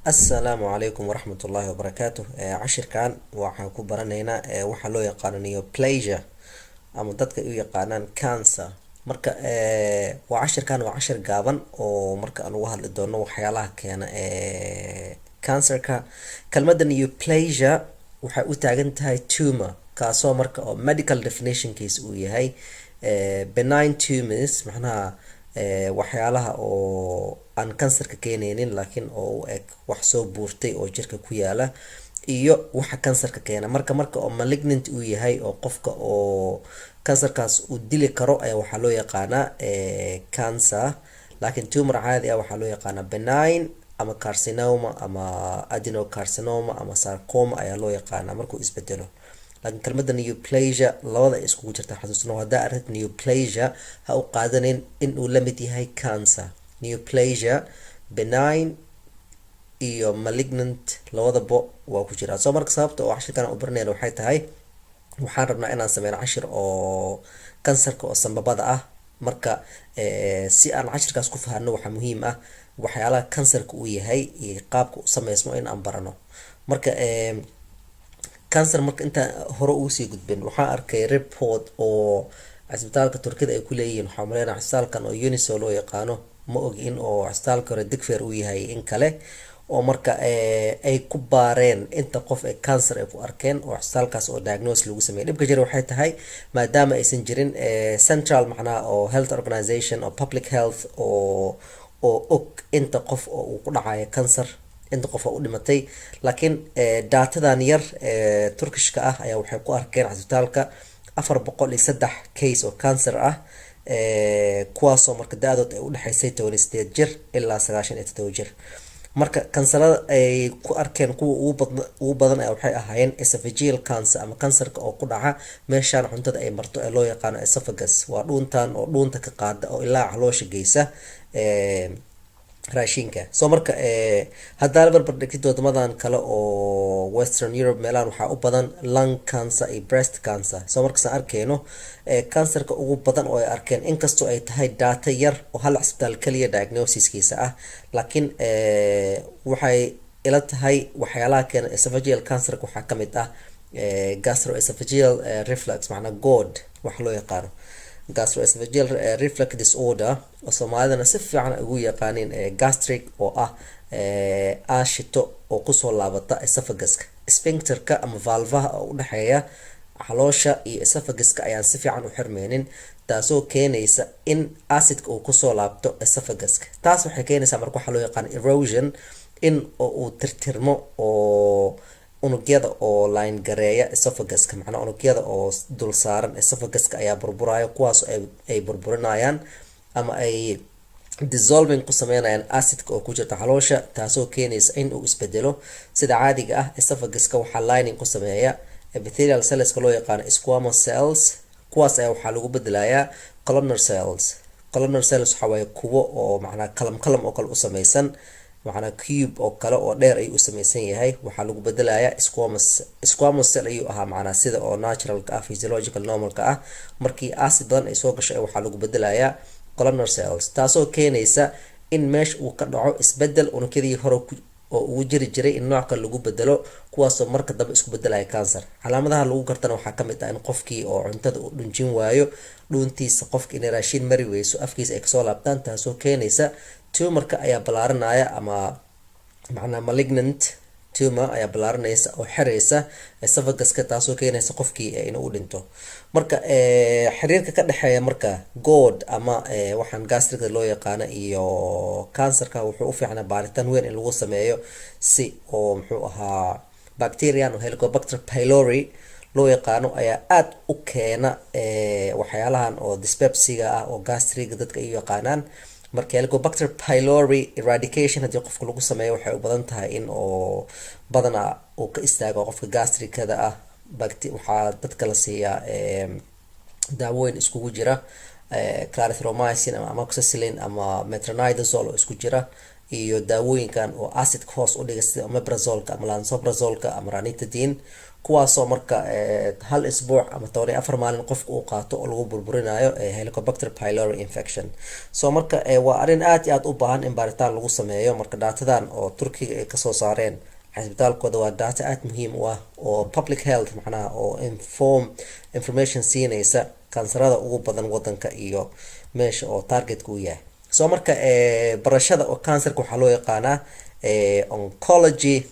Assalaamu calaykum waraxmatullaahi wabarakaatuh. Cashirkan waxaan ku baranaynaa waxa loo yaqaano neoplasia ama dadka u yaqaanaan cancer. Marka cashirkan waa cashir gaaban oo marka aan uga hadli doono waxyaalaha keena cancerka. Kelmadda neoplasia waxay u taagan tahay tumor, kaasoo marka oo medical definitionkiisa uu yahay benign tumors, macnaha waxyaalaha oo aan kansarka keenaynin laakiin oo u eg wax soo buurtay oo jirka ku yaala, iyo waxa kansarka keena marka oo malignant uu yahay oo qofka oo kansarkaas uu dili karo ayaa waxaa loo yaqaanaa cancer. laakiin tumor caadi ah waxaa loo yaqaanaa benign ama carcinoma ama adenocarcinoma ama sarcoma ayaa loo yaqaanaa markuu isbedelo. laakiin kelmadda neoplasia labada ay iskugu jirta. xasuusno haddaa aragtid neoplasia ha u qaadanin in uu la mid yahay cancer. neoplasia benign iyo malignant labadaba waa ku jiraa. soo marka sababta oo cashirkan u baranayna waxay tahay waxaan rabnaa inaan sameyno cashir oo kansarka oo sanbabada ah. marka si aan cashirkaas ku fahanno waxaa muhiim ah waxyaalaha kansarka uu yahay iyo qaabka u sameysmo in aan barano. marka cancer marka inta hore ugu sii gudbin waxaan arkay report oo cisbitaalka Turkida ay ku leeyihiin. waxaan maleynaa cisbitaalkan oo Uniso loo yaqaano, ma ogi in oo cisbitaalka hore Digfaar uu yahay in kale, oo marka ay ku baareen inta qof ee cancer ay ku arkeen oo cisbitaalkaas oo diagnose lagu sameeyay. dhibka jira waxay tahay maadaama aysan jirin central macnaha oo health organization oo public health oo og inta qof oo uu ku dhacayo cancer, inta qof oo u dhimatay. laakiin datadan yar Turkishka ah ayaa waxay ku arkeen cisbitaalka 403 case oo cancer ah, kuwaasoo marka da-dood ay u dhaxaysay 18 jir ilaa 97 jir. marka kansarada ay ku arkeen kuwa ugu badan ayaa waxay ahaayeen esophageal cancer ama kansarka oo ku dhaca meeshaan cuntada ay marto ee loo yaqaano esophagus. waa dhuuntan oo dhuunta ka qaada oo ilaa caloosha geysa raashinka. soo marka haddaa la barbar dhigtid wadamadan kale oo Western Europe meelahan waxaa u badan lung cancer iyo breast cancer. soo marka saan arkeyno kansarka ugu badan oo ay arkeen, inkastoo ay tahay data yar oo hal cisbitaal kaliya diagnosiskiisa ah, laakiin waxay ila tahay waxyaalaha keena esophageal cancerka waxaa ka mid ah gastroesophageal reflux, macnaa GORD wax loo yaqaano gastroesophageal reflux disorder, oo soomaalidana si fiican ugu yaqaaniin gastric, oo ah aashito oo kusoo laabata esophaguska. sphincterka ama valvaha oo u dhexeeya caloosha iyo esophaguska ayaan si fiican u xirmeynin, taasoo keenaysa in acidka uu kusoo laabto esophaguska. taas waxay keenaysaa marka waxaa loo yaqaan erosion, in uu tirtirmo oo unugyada oo line gareeya esophaguska, macnaa unugyada oo dul saaran esophaguska ayaa burburaya, kuwaas ay burburinayaan ama ay dissolving ku sameynayaan acidka oo ku jirta caloosha, taasoo keenaysa in uu isbedelo. sida caadiga ah esophaguska waxaa lining ku sameeya epithelial cellska loo yaqaano squamous cells, kuwaas ayaa waxaa lagu bedelayaa columnar cells. columnar cells waxaa waaye kuwo oo macnaa kalam oo kale u sameysan, macnaa cube oo kale oo dheer ayuu u sameysan yahay. waxaa lagu bedelayaa squamous cell ayuu ahaa, macnaa sida oo naturalka ah, physiological normalka ah. markii acid badan ay soo gasho waxaa lagu bedelayaa columnar cells, taasoo keenaysa in meesha uu ka dhaco isbedel unugyadii hore oo ugu jiri jiray in nooc kale lagu bedelo, kuwaasoo marka dambe isku bedelaya cancer. calaamadaha lagu gartana waxaa ka mid ah in qofkii oo cuntada uu dhunjin waayo, dhuuntiisa qofka inay raashin mari weyso, afkiisa ay kasoo laabtaan, taasoo keenaysa tumorka ayaa balaaranaya ama macnaa malignant tumor ayaa balaaranaysa oo xiraysa esophaguska, taasoo keenaysa qofkii inuu u dhinto. marka xiriirka ka dhexeeya marka GORD ama waxaan gastricda loo yaqaano iyo cancerka wuxuu u fiicnaa baaritaan weyn in lagu sameeyo, si oo muxuu ahaa bacterian oo Helicobacter pylori loo yaqaano ayaa aad u keena waxyaalahan oo dyspepsiga ah oo gastriga dadka ay yaqaanaan. marka Helicobacter pylori eradication haddii qofka lagu sameeyo waxay u badan tahay in oo badanaa uu ka istaago qofka gastricada ah. waxaa dadka la siiyaa daawooyin iskugu jira clarithromycin ama amoxicillin ama metronidazole oo isku jira, iyo daawooyinkan oo acidka hoos u dhiga sida omeprazolka ama lansoprazolka ama ranitidine, kuwaasoo marka hal isbuuc ama 14 maalin qofka uu qaato oo lagu burburinayo Helicobacter pylori infection. So marka waa arrin aad iyo aad u baahan in baaritaan lagu sameeyo. Marka daatadan oo Turkiga ay kasoo saareen cisbitaalkooda waa data aad muhiim u ah oo public health macnaha oo information siinaysa kansarada ugu badan wadanka iyo meesha oo targetka uu yahay. So marka barashada oo kansarka waxaa loo yaqaanaa oncology,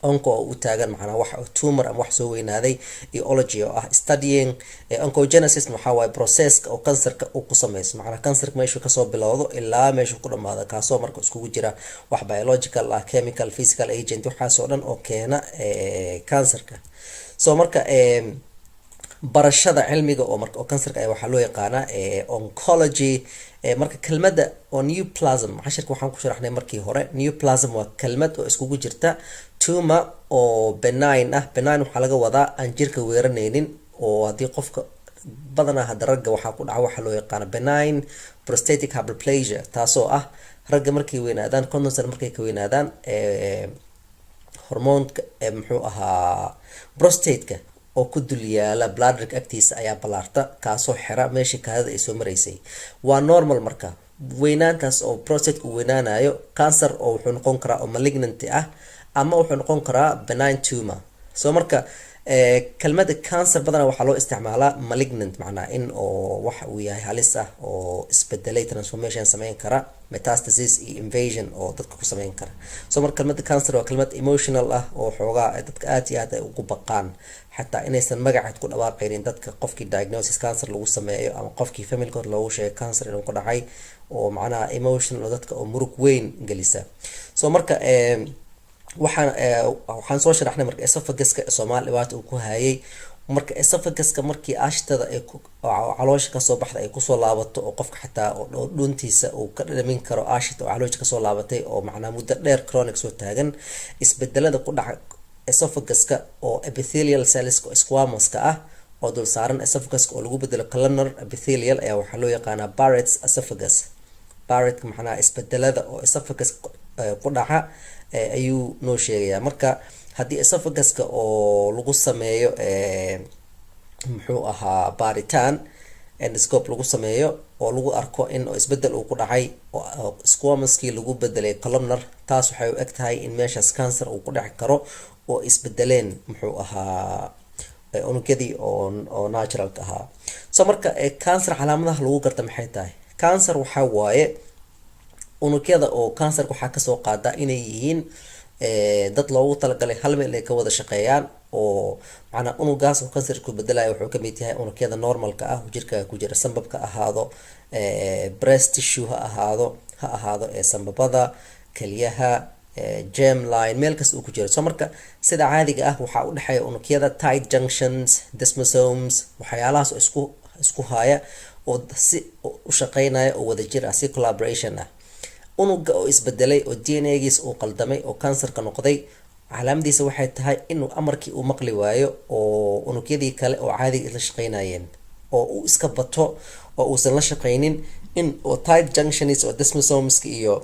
onco oo u taagan macnaha wax tumor ama wax soo weynaaday, iyo ology oo ah studying. Oncogenesis waxaa waaye processka oo kansarka uu ku sameyso, macnaha kansarka meeshuu kasoo bilowdo ilaa meeshuu ku dhamaado, kaasoo marka iskugu jira wax biological ah, chemical, physical agent, waxaasoo dhan oo keena kansarka. So marka barashada cilmiga oo marka oo kansarka waxaa loo yaqaanaa oncology. Marka kelmadda oo neoplasm cashirka waxaan ku sharaxnay markii hore. Neoplasm waa kelmad oo iskugu jirta tumor oo benign ah. Benign waxaa laga wadaa aan jirka weeranaynin, oo haddii qofka badanaa hadda ragga waxaa ku dhaca waxaa loo yaqaana benign prostatic hyperplasia, taasoo ah ragga markay weynaadaan konton sano markay ka weynaadaan hormoonka muxuu ahaa prostateka oo ku dul yaala bladderka agtiisa ayaa balaarta, kaasoo xira meeshii kaadida ay soo maraysay. Waa normal marka weynaantaas oo prostate uu weynaanayo. Cancer oo wuxuu noqon karaa oo malignant ah ama wuxuu noqon karaa benign tumor. So marka kelmadda cancer badanaa waxaa loo isticmaalaa malignant, macnaha in oo wax uu yahay halis ah oo isbedelay, transformation sameyn kara, metastasis iyo invasion oo dadka ku sameyn kara. So marka kelmadda cancer waa kelmad emotional ah oo xoogaa dadka aad iyo aad ay ugu baqaan, xataa inaysan magaceed ku dhawaaqaynin dadka qofkii diagnosis cancer lagu sameeyo ama qofkii familkood loogu sheegay cancer inuu ku dhacay, oo macnaha emotional oo dadka oo murug weyn gelisa. So marka waxaan soo sharaxnay marka esophaguska Soomaali dhibaato uu ku hayay. Marka esophaguska markii aashtada ay caloosha kasoo baxda ay kusoo laabato, oo qofka xataa oo dhuntiisa uu ka dhamin karo aashita oo caloosha kasoo laabatay oo macnaha muddo dheer chronic soo taagan, isbedelada ku dhaca esophaguska oo epithelial cells squamouska ah oo dul saaran esophaguska oo lagu bedelo columnar epithelial ayaa waxaa loo yaqaanaa Barrett's esophagus. Barrett macnaha isbedelada oo esophagus ku dhaca ayuu noo sheegayaa. Marka haddii esophaguska oo lagu sameeyo muxuu ahaa baaritaan endoscope lagu sameeyo oo lagu arko in isbedel uu ku dhacay oo squamouskii lagu bedelay columnar, taas waxay u eg tahay in meeshaas cancer uu ku dhici karo oo isbedeleen muxuu ahaa unugyadii oo naturalka ahaa. So marka cancer calaamadaha lagu garta maxay tahay? Cancer waxaa waaye unugyada oo cancerka waxaa kasoo qaada inay yihiin dad loogu talagalay hal meel ay ka wada shaqeeyaan, oo macnaa unugaas oo kansarku bedelayo wuxuu kamid yahay unugyada normalka ah jirka ku jira, sambabka ahaado, breast tissue ha ahaado sambabada, keliyaha, germline, meel kasta uu ku jiro. So marka sida caadiga ah waxaa u dhexeeya unugyada tight junctions, desmosomes, waxyaalahaas oo isku haya oo si u shaqeynaya oo wada jir ah, si collaboration ah. Unuga oo isbedelay oo DNA-giisa uu qaldamay oo kansarka noqday, calaamadiisa waxay tahay inuu amarkii uu maqli waayo oo unugyadii kale oo caadiga isla shaqeynayeen oo uu iska bato oo uusan la shaqeynin, in oo tight junctions oo desmosomeska iyo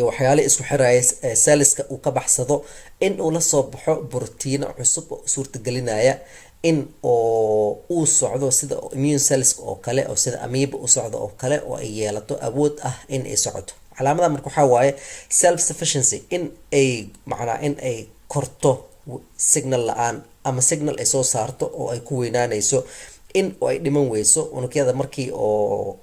waxyaale isku xiraya cellska uu ka baxsado, in uu la soo baxo borotiino cusub oo suurtagelinaya in oo uu socdo sida immune cells oo kale, oo sida amoeba u socdo oo kale, oo ay yeelato awood ah in ay socoto. Calaamada marka waxaa waaye self sufficiency, in ay macnaa in ay korto signal la-aan ama signal ay soo saarto oo ay ku weynaanayso, in ay dhiman weyso unugyada markii oo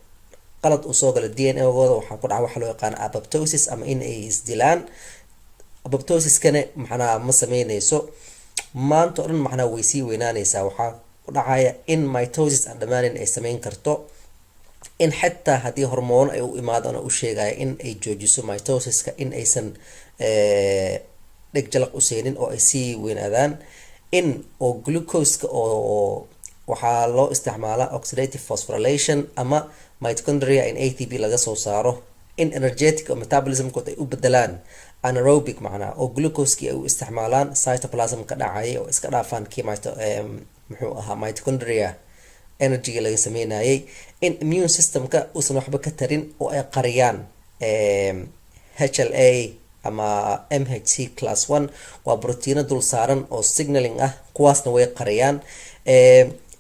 qalad uu soo galo DNA-gooda waxaa ku dhaca waxa loo yaqaan apoptosis ama in ay isdilaan. Apoptosiskana macnaa ma sameynayso maanta oo dhan, macnaa way sii weynaanaysaa. waxaa ku dhacaya in mitosis aan dhamaanin ay sameyn karto, in xataa haddii hormoon ay u imaadaan oo u sheegaya in ay joojiso mitosiska, in aysan dheg jalaq u seenin oo ay sii weynaadaan, in oo glucoseka oo waxaa loo isticmaalaa oxidative phosphorylation ama mitochondria in ATP laga soo saaro, in energetic oo metabolismkood ay u bedelaan anaerobic, macnaa oo glucoseki ay u isticmaalaan cytoplasm ka dhacay oo iska dhaafaan kii muxuu ahaa mitochondria energy laga sameynayay, in immune systemka uusan waxba ka tarin oo ay qariyaan HLA ama MHC class 1 waa borotiino dul saaran oo signaling ah, kuwaasna way qariyaan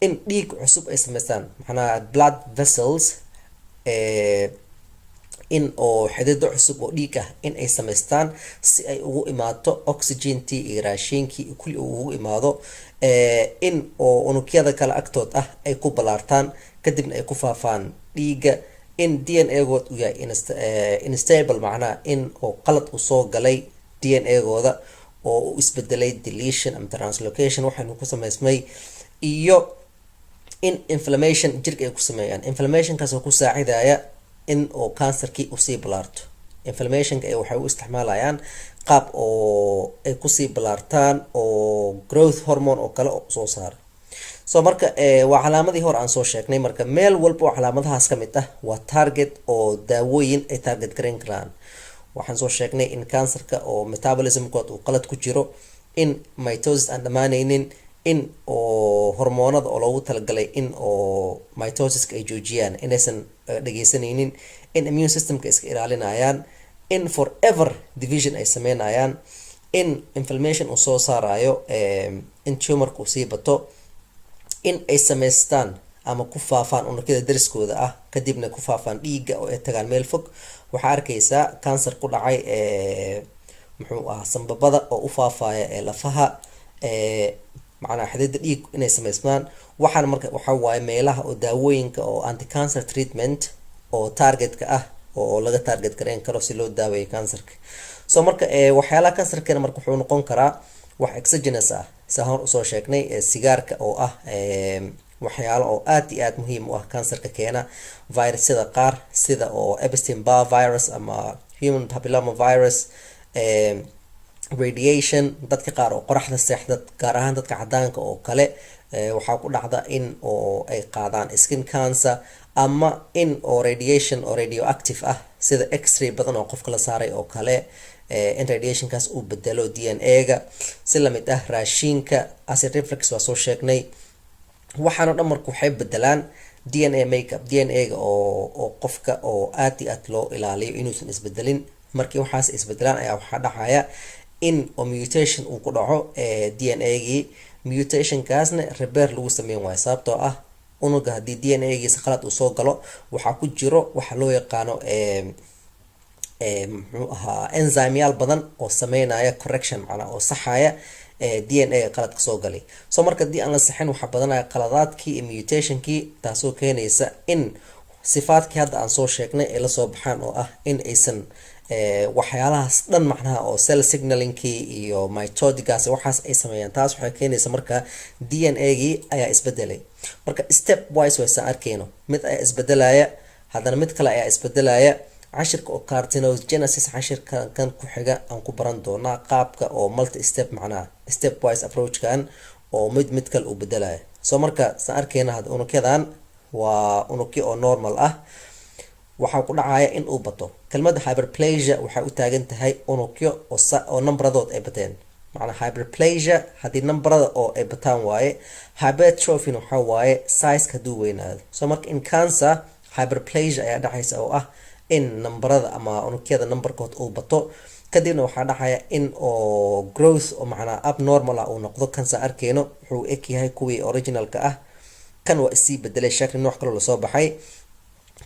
in dhiig cusub ay samaystaan, macnaha blood vessels in oo xidido cusub oo dhiig ah in ay samaystaan si ay ugu imaato oxygentii iyo raashinkii kulli ugu imaado in oo unugyada kale agtood ah ay ku balaartaan, kadibna ay ku faafaan dhiiga, in DNA-good uu yahay unstable, macnaha in oo qalad u soo galay DNA-gooda oo u isbedelay deletion ama translocation waxaanu ku samaysmay, iyo in inflammation jirka ay ku sameeyaan. Inflammationkaas oo ku saacidaya in oo cancerkii usii balaarto. Inflammationka waxay u isticmaalayaan qaab oo ay kusii balaartaan oo growth hormone oo kale soo saara. So marka waa calaamadii hore aan soo sheegnay. Marka meel walba oo calaamadahaas ka mid ah waa target oo daawooyin ay target gareyn karaan. Waxaan soo sheegnay in cancerka oo metabolismkood uu qalad ku jiro, in mitosis aan dhamaanaynin, in oo hormoonada oo loogu talagalay in oo mitosiska ay joojiyaan inaysan dhageysanaynin, in immune systemka iska ilaalinayaan, in forever division ay sameynayaan, in inflammation uu soo saarayo, in tumorka uu sii bato, in ay samaystaan ama ku faafaan unugyada dariskooda ah, kadibna ku faafaan dhiigga oo ay tagaan meel fog. Waxaa arkaysaa cancer ku dhacay muxuu ahaa sanbabada oo u faafaya lafaha, macnaha xididda dhiig inay samaysmaan. waxaan marka waxa waaye meelaha oo daawooyinka oo anti-cancer treatment oo targetka ah oo laga target gareyn karo si loo daaweeyo cancerka. So marka waxyaalaha cancerkeena marka wuxuu noqon karaa wax exogenous ah, sida hore usoo sheegnay, sigaarka oo ah waxyaalo oo aad iyo aad muhiim u ah cancerka keena, virusyada qaar sida oo Epstein-Barr virus ama human papilloma virus, radiation, dadka qaar oo qoraxda seexda, gaar ahaan dadka cadaanka oo kale, waxaa ku dhacda in oo ay qaadaan skin cancer, ama in oo radiation oo radioactive ah sida x-ray badan oo qofka la saaray oo kale, in radiationkaas uu bedelo DNA-ga. Si lamid ah raashinka, acid reflux waa soo sheegnay. waxaan oo dhan marka waxay bedelaan DNA makeup, DNA-ga oo qofka oo aad iyo aad loo ilaaliyo inuusan isbedelin. markii waxaas isbedelaan ayaa waxaa dhacaya in oo mutation uu ku dhaco DNA-gii. mutationkaasna repair lagu sameyn waayo, sababtoo ah unuga haddii DNA-giisa qalad uu soo galo waxaa ku jiro waxa loo yaqaano muxuu ahaa enzymeyaal badan oo sameynaya correction, macnaha oo saxaya DNA qalad ka soo galay. So marka haddii aan la saxin waxaa badanaya qaladaadkii iyo mutationkii, taasoo keenaysa in sifaadkii hadda aan soo sheegnay ay lasoo baxaan oo ah in aysan waxyaalahaas dhan, macnaha oo cell signalingkii iyo mitotigaas waxaas ay sameeyaan. taas waxay keenaysa marka DNA-gii ayaa isbedelay. marka step wise waysan arkeyno, mid ayaa isbedelaya, haddana mid kale ayaa isbedelaya. cashirka oo carcinogenesis, cashirka kan ku xiga aan ku baran doonaa qaabka oo multi step, macnaha step wise approach-kan oo mid kale uu bedelaya. So marka san arkeyna hadda unugyadan waa unugyo oo normal ah, waxaa ku dhacaya in uu bato. kelmadda hyperplasia waxay u taagan tahay unugyo oo numberadood ay bateen, macnaha hyperplasia haddii numberada oo ay bataan waaye. hypertrophy waxaa waaye size hadduu weynaado. So marka in cancer hyperplasia ayaa dhacaysa oo ah in numberada ama unugyada numberkood uu bato, kadibna waxaa dhacaya in oo growth oo macnaha abnormal ah uu noqdo. kansa arkeyno wuxuu eg yahay kuwii originalka ah, kan waa isii bedelay shakli nooc kale lasoo baxay.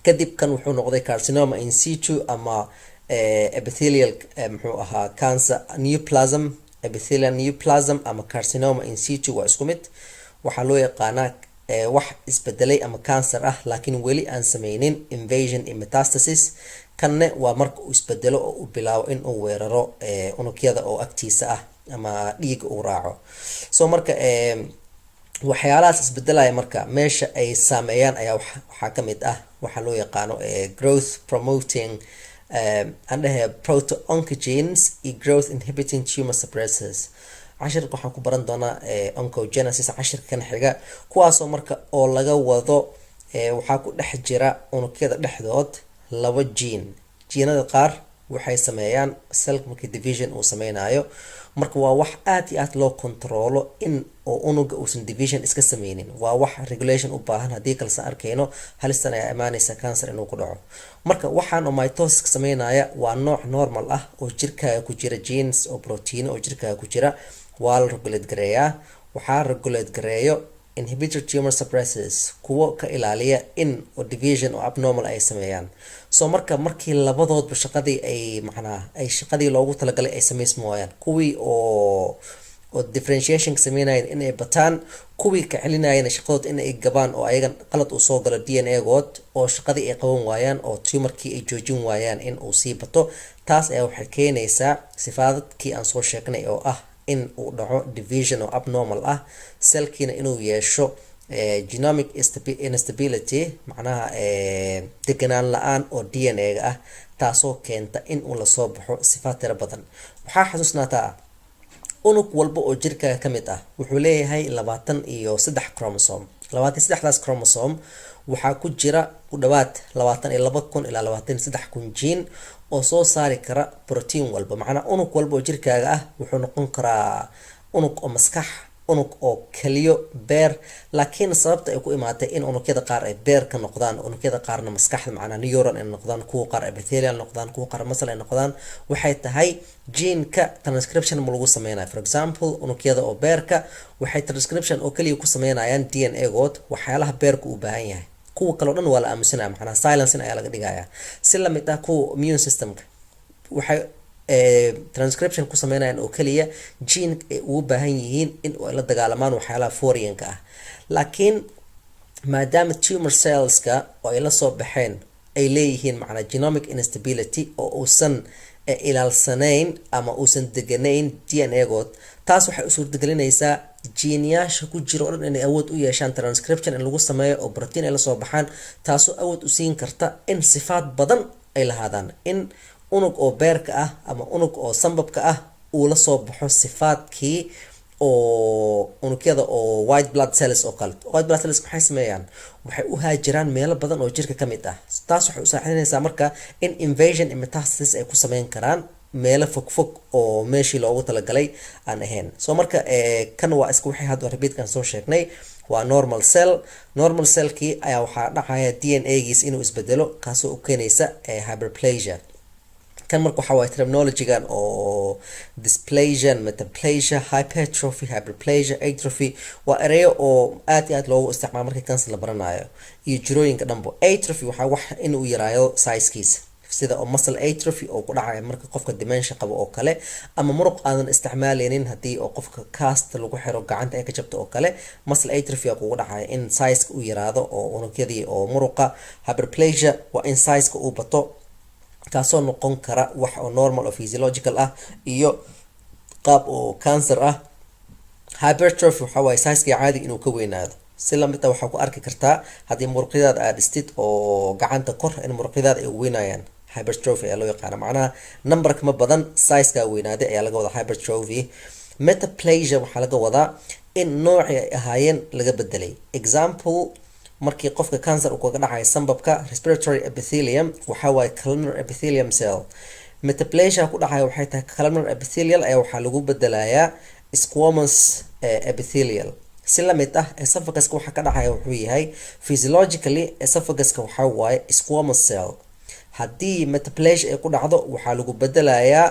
kadib kan wuxuu noqday carcinoma in situ ama epithelial muxuu ahaa cancer neoplasm, epithelial neoplasm ama carcinoma in situ waa isku mid. waxaa loo yaqaanaa wax isbedelay ama cancer ah laakiin weli aan sameynin invasion iyo metastasis. kanne waa marka uu isbedelo oo uu bilaabo in uu weeraro unugyada oo agtiisa ah ama dhiiga uu raaco. So marka waxyaalahaas isbedelaya marka meesha ay saameeyaan ayaa waxaa ka mid ah waxaa loo yaqaano growth promoting proto-oncogenes iyo growth inhibiting tumor suppressors. cashirka waxaan ku baran doonaa oncogenesis cashirkan xiga, kuwaasoo marka oo laga wado waxaa ku dhex jira unugyada dhexdood laba jiinada qaar waxay sameeyaan cellka markii division uu sameynayo, marka waa wax aad iyo aad loo controlo in oo unuga uusan division iska sameynin, waa wax regulation u baahan, haddii kale san arkayno halistan ayaa imaanaysa cancer inuu ku dhaco. marka waxaan oo mitosis sameynaya waa nooc normal ah oo jirkaaga ku jira, genes oo protein oo jirkaaga ku jira, waa la regulate gareeyaa. waxaa regulate gareeyo inhibitory tumor suppressors, kuwo ka ilaaliya in oo division oo abnormal ay sameeyaan. so markii labadoodba shaqadii ay macnaha ay shaqadii loogu talagalay ay sameysmayaan, kuwii oo differentiation sameynayeen inay bataan, kuwii ka celinayeen shaqadood inay gabaan oo ayagan qalad uu soo galo DNA good oo shaqadii ay qaban waayaan oo tumorkii ay joojin waayaan in uu sii bato. taas ayaa waxay keenaysaa sifaadadkii aan soo sheegnay oo ah in uu dhaco division oo abnormal ah, cellkiina inuu yeesho genomic instability, macnaha deganaan la-aan oo DNA-ga ah, taasoo keenta in uu lasoo baxo sifaad tiro badan. waxaa xasuusnaataa unug walba oo jirkaaga ka mid ah wuxuu leeyahay 23 chromosome. 23daas chromosome waxaa ku jira ku dhawaad 22,000 ilaa 23,000 gene oo soo saari kara protein walba. macnaha unug walba oo jirkaaga ah wuxuu noqon karaa unug oo maskax, unug oo kaliyo, beer. laakiin sababta ay ku imaatay in unugyada qaar ay beer ka noqdaan, unugyada qaarna maskaxda macnaha neuron ay noqdaan, kuwa qaar epithelial noqdaan, kuwa qaar muscle ay noqdaan, waxay tahay gene-ka transcription ma lagu sameynayo. for example unugyada oo beerka waxay transcription oo kaliya ku sameynayaan DNA good waxyaalaha beerka u baahan yahay, kuwa kale oo dhan waa la aamusinaya, macnaha silence ayaa laga dhigayaa. si lamid ah kuwa immune systemka waxay transcription ku sameynayaan oo kaliya gene ay ugu baahan yihiin in ay la dagaalamaan waxyaalaha foreign-ka ah. laakiin maadaama tumor cellska oo ay la soo baxeen ay leeyihiin macnaha genomic instability oo uusan ilaalsanayn ama uusan deganayn DNA good, taas waxay u suurtagelinaysaa jiiniyaasha ku jira oo dhan inay awood u yeeshaan transcription in lagu sameeyo oo protein ay la soo baxaan, taasoo awood u siin karta in sifaad badan ay lahaadaan, in unug oo beerka ah ama unug oo sambabka ah uu la soo baxo sifaadkii oo unugyada oo white blood cells oo kale. white blood cells maxay sameeyaan? waxay u haajiraan meelo badan oo jirka ka mid ah. taas waxay u saacidinaysaa marka in invasion and metastasis ay ku sameyn karaan meelo fogfog oo meeshii loogu talagalay aan ahayn. so marka kan waa iska wixii hadda repeatkan soo sheegnay, waa normal cell. normal cellkii ayaa waxaa dhacaya DNA-giis inuu isbedelo, kaasoo u keenaysa hyperplasia. kan marka waxaa waay terminology-gan oo dysplasia, metaplasia, hypertrophy, hyperplasia, atrophy waa ereyo oo aad iyo aad loogu isticmaalo markii cancer la baranayo iyo jirooyinka dhanbo. atrophy waxaa wax inuu yaraayo size-kiisa, sida oo muscle atrophy oo ku dhacaya marka qofka dementia qabo oo kale, ama muruq aadan isticmaaleynin haddii oo qofka cast lagu xiro gacanta ay ka jabto oo kale, muscle atrophy aa kugu dhacaya in size-ka uu yaraado oo unugyadii oo muruqa. hyperplasia waa in size-ka uu bato, kaasoo noqon kara wax oo normal oo physiological ah iyo qaab oo cancer ah. hypertrophy waxaa waaye size-kii caadi inuu ka weynaado. si lamid ah waxaa ku arki kartaa haddii muruqyadaada aad dhistid oo gacanta kor in muruqyadaada ay weynayaan, hypertrophy ayaa loo yaqaana. macnaha numberka ma badan, size-kaa weynaaday ayaa laga wadaa hypertrophy. metaplasia waxaa laga wadaa in noocii ay ahaayeen laga bedelay. example markii qofka cancer uu kaga dhacayo sambabka, respiratory epithelium waxaa waaye columnar epithelium cell. metaplasia ku dhacaya waxay tahay columnar epithelial ayaa waxaa lagu bedelayaa squamous epithelial. si lamid ah esophaguska waxaa ka dhacaya wuxuu yahay physiologically esophaguska waxaa waaye squamous cell. haddii metaplasia ay ku dhacdo waxaa lagu bedelayaa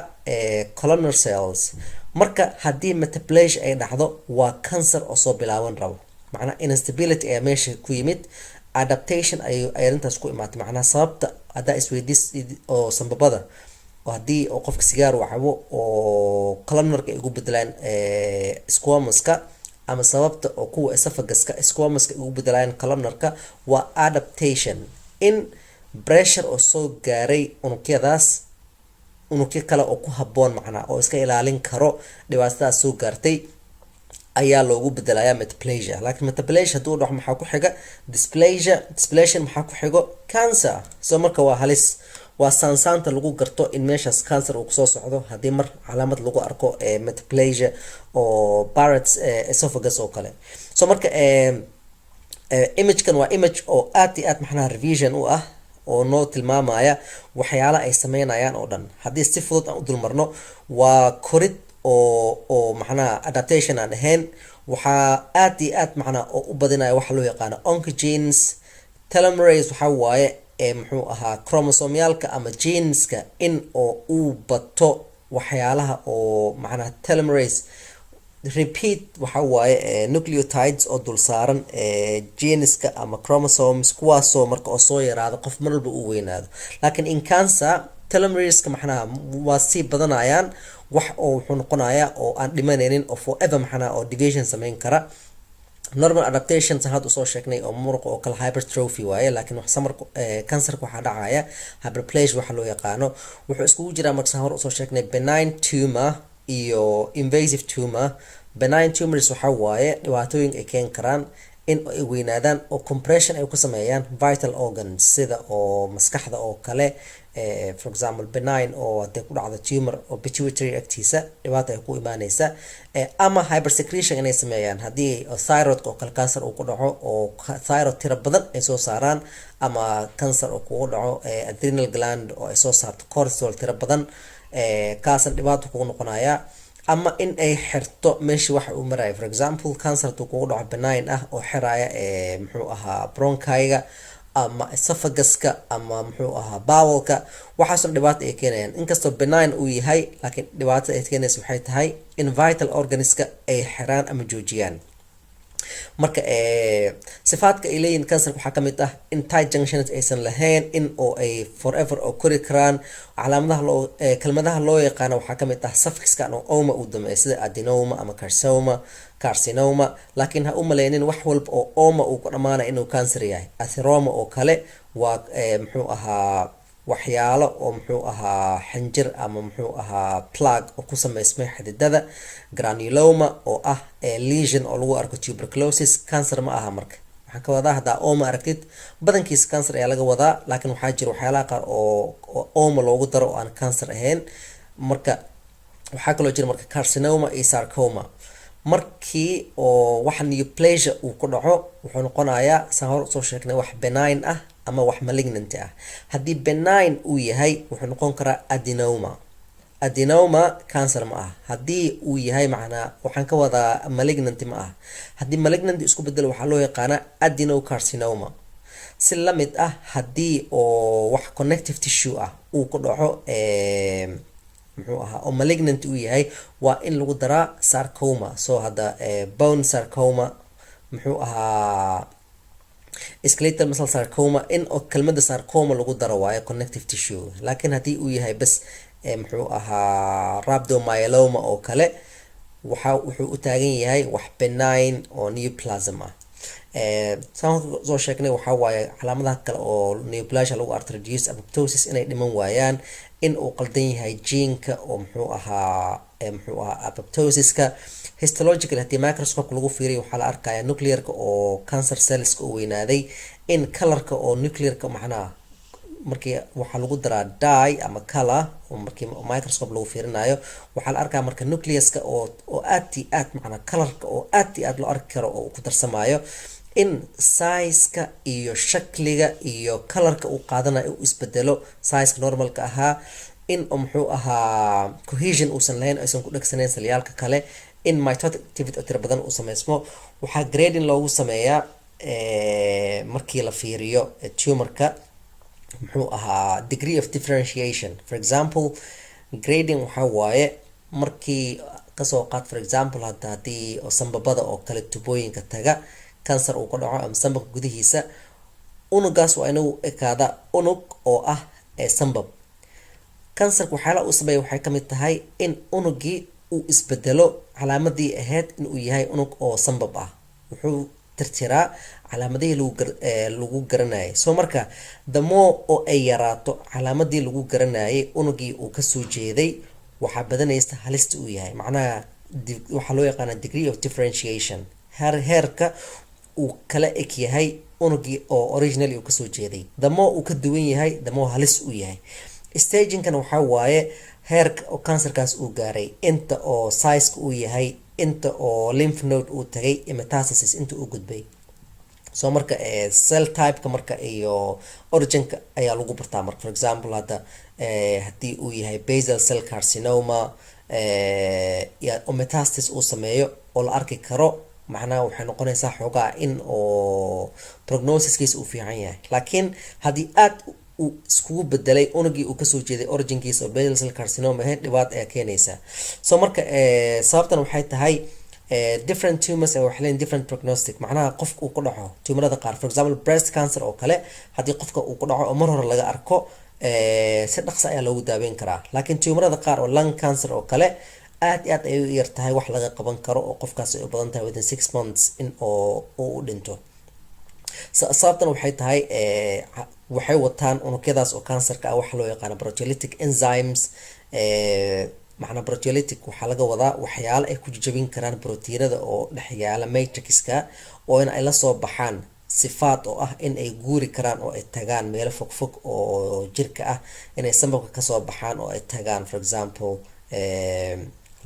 columnar cells. marka haddii metaplasia ay dhacdo waa cancer oo soo bilaaban rabo, macnaha instability ayaa meesha ku yimid, adaptation ay arintaas ku imaatay. macnaha sababta haddaa isweydiis oo sambabada oo haddii oo qofka sigaar uu cabo oo columnarka ay ugu bedelaan squamouska, ama sababta oo kuwa esophaguska squamouska ugu bedelaan columnarka waa adaptation, in pressure oo soo gaaray unugyadaas unugyo kale oo ku habboon macnaha oo iska ilaalin karo dhibaatadaas soo gaartay ayaa loogu bedelayaa metaplasia. laakiin metaplasia hadduu dhaco maxaa ku xiga dysplasia, dysplasia maxaa ku xigo cancer. so marka waa halis, waa saansaanta lagu garto in meeshaas cancer uu kusoo socdo haddii mar calaamad lagu arko metaplasia oo Barrett's esophagus oo kale. so marka imagekan waa image oo aad iyo aad macnaha revision u ah oo noo tilmaamaya waxyaala ay sameynayaan oo dhan. Haddii si fudud aan u dulmarno, waa korid oo macnaha adaptation aan ahayn. waxaa aad iyo aad macnaha oo u badinaya waxa loo yaqaano oncogenes. Telomerase waxa waaye muxuu ahaa chromosomyaalka ama geneska in oo uu bato waxyaalaha oo macnaha telomerase repeat waxa waaye nucleotides oo dul saaran geneska ama chromosomes, kuwaasoo marka oo soo yaraado qof mar walba uu weynaado. laakiin in cancer telomerase macnaha waa sii badanayaan, wax oo wuxuu noqonayaa oo aan dhimanaynin oo forever macnaha oo division sameyn kara. Normal adaptation had usoo sheegnay oo muruqa oo kale hypertrophy waaye, laakiin wax samarka cancerka waxaa dhacaya hyperplasia waxa loo yaqaano. wuxuu iskugu jiraa marka hore usoo sheegnay benign tumor iyo invasive tumor. Benign tumors waxa waaye dhibaatooyin ay keeni karaan in ay weynaadaan oo compression ay ku sameeyaan vital organs sida oo maskaxda oo kale. For example benign oo hadii ku dhacdo tumor oo pituitary agtiisa dhibaato ay ku imaanaysa, ama hypersecretion inay sameeyaan haddii thyroid oo kale cancer uu ku dhaco oo thyroid tira badan ay soo saaraan, ama cancer oo kugu dhaco adrenal gland oo ay soo saarto cortisol tira badan, kaasna dhibaato kugu noqonaya. ama in ay xirto meeshii waxa uu maraya. For example cancer tuu kugu dhaco benign ah oo xiraya muxuu ahaa bronchiga ama esophaguska ama muxuu ahaa bowelka, waxaasoo dhibaato ay keenayaan. inkastoo benign uu yahay, laakiin dhibaatada ay keenaysa waxay tahay in vital organiska ay xiraan ama joojiyaan. marka sifaadka ay leeyihiin cancer waxaa kamid ah in tight junctions aysan lahayn, in oo ay forever oo kori karaan. calaamadaha kelmadaha loo yaqaano waxaa kamid ah suffixka oo oma uu dameeyo sida adenoma ama carcinoma. laakiin ha u maleynin wax walba oo oma uu ku dhamaanaya inuu cancer yahay. atheroma oo kale waa muxuu ahaa waxyaalo oo muxuu ahaa xinjir ama muxuu ahaa plug oo ku sameysmay xididada. granuloma oo ah lesion oo lagu arko tuberculosis. cancer ma aha. marka waxaan ka wadaa haddaa oma aragtid badankiisa cancer ayaa laga wadaa, laakiin waxaa jira waxyaalaha qaar oo oma loogu daro oo aan cancer ahayn. marka waxaa kaloo jira marka carcinoma iyo sarcoma. markii oo wax neoplasia uu ku dhaco wuxuu noqonayaa saan hor usoo sheegnay wax benign ah ama wax malignant ah. haddii benign uu yahay wuxuu noqon karaa adenoma cancer ma ah. haddii uu yahay macnaa waxaan ka wadaa malignant ma ah. haddii malignant isku bedelo waxaa loo yaqaanaa adenocarcinoma. si la mid ah haddii oo wax connective tissue ah uu ku dhaco muxuu ahaa oo malignant uu yahay, waa in lagu daraa sarcoma. so hadda bone sarcoma, muxuu ahaa skeletal muscle sarcoma, in oo kelmada sarcoma lagu daro waayo connective tissue. laakiin haddii uu yahay bas muxuu ahaa rhabdomyeloma oo kale, wuxuu u taagan yahay wax benign oo neoplasm ah. saan soo sheegnay waxaa waaye calaamadaha kale oo neoplasia lagu arko reduced apoptosis inay dhiman waayaan, in uu qaldan yahay gene-ka oo muxuu ahaa apoptosiska. histological haddii microscope lagu fiiriyo waxaa la arkaya nuclearka oo cancer cells oo weynaaday, in colorka oo nuclearka macnaha markii waxaa lagu daraa dye ama color oo markii microscope lagu fiirinayo waxaa la arkaa marka nucleuska oo aad iyo aad macnaha colorka oo aad iyo aad loo arki karo oo ku darsamayo, in size-ka iyo shakliga iyo colorka uu qaadanayo uu isbedelo size-ka normalka ahaa, in muxuu ahaa cohesion uusan lahayn, aysan ku dhagsanayn salyaalka kale, in mitotic activity oo tira badan uu sameysmo. waxaa grading loogu sameeyaa markii la fiiriyo tumorka muxuu ahaa degree of differentiation. for example grading waxaa waaye markii kasoo qaad for example haddii oo sambabada oo kale tubooyinka taga cancer uu ka dhaco ama sambabka gudihiisa, unugaas waa inuu ekaada unug oo ah sambab. cancerka waxyaalaha uu sameeya waxay kamid tahay in unugii uu isbedelo calaamadii ahayd inuu yahay unug oo sambab ah. wuxuu tirtiraa calaamadihii lagu garanayay. so marka the more oo ay yaraato calaamadii lagu garanayay unugii uu kasoo jeeday, waxaa badanaysa halista uu yahay. macnaha waxaa loo yaqaana degree of differentiation, heerka uu kala eg yahay unugii oo originally uu kasoo jeeday. the more uu ka duwan yahay the more halis uu yahay. stagingkan waxaa waaye heerka oo cancerkaas uu gaaray, inta oo size-ka uu yahay, inta oo lymph node uu tagay, metastasis inta uu gudbay. so marka cell typeka marka iyo originka ayaa lagu bartaa marka for example hadda haddii uu yahay basal cell carcinoma o metastasis uu sameeyo oo la arki karo macnaha waxay noqonaysaa xoogaa in oo prognosiskiisa uu fiican yahay laakiin haddii aad uu iskugu bedelay unugii uu kasoo jeeday originkiisa oo basal cell carcinoma ahayd dhibaata ayaa keenaysa so marka sababtan waxay tahay different tumors waxay leeyihiin different prognostic macnaha qofka uu ku dhaco tumorada qaar for example breast cancer oo kale haddii qofka uu ku dhaco oo mar hore laga arko si dhaqso ayaa loogu daaweyn karaa laakiin tumorada qaar oo lung cancer oo kale aad iyo aad ayay u yar tahay wax laga qaban karo oo qofkaas ay u badan tahay within 6 months in oo u dhinto sababtan waxay tahay waxay wataan unugyadaas oo cancerka ah waxa loo yaqaano proteolytic enzymes macna proteolytic waxaa laga wadaa waxyaalo ay ku jajabin karaan proteinada oo dhex yaala matrixka oo in ay la soo baxaan sifaad oo ah in ay guuri karaan oo ay tagaan meelo fogfog oo jirka ah inay sambabka kasoo baxaan oo ay tagaan for example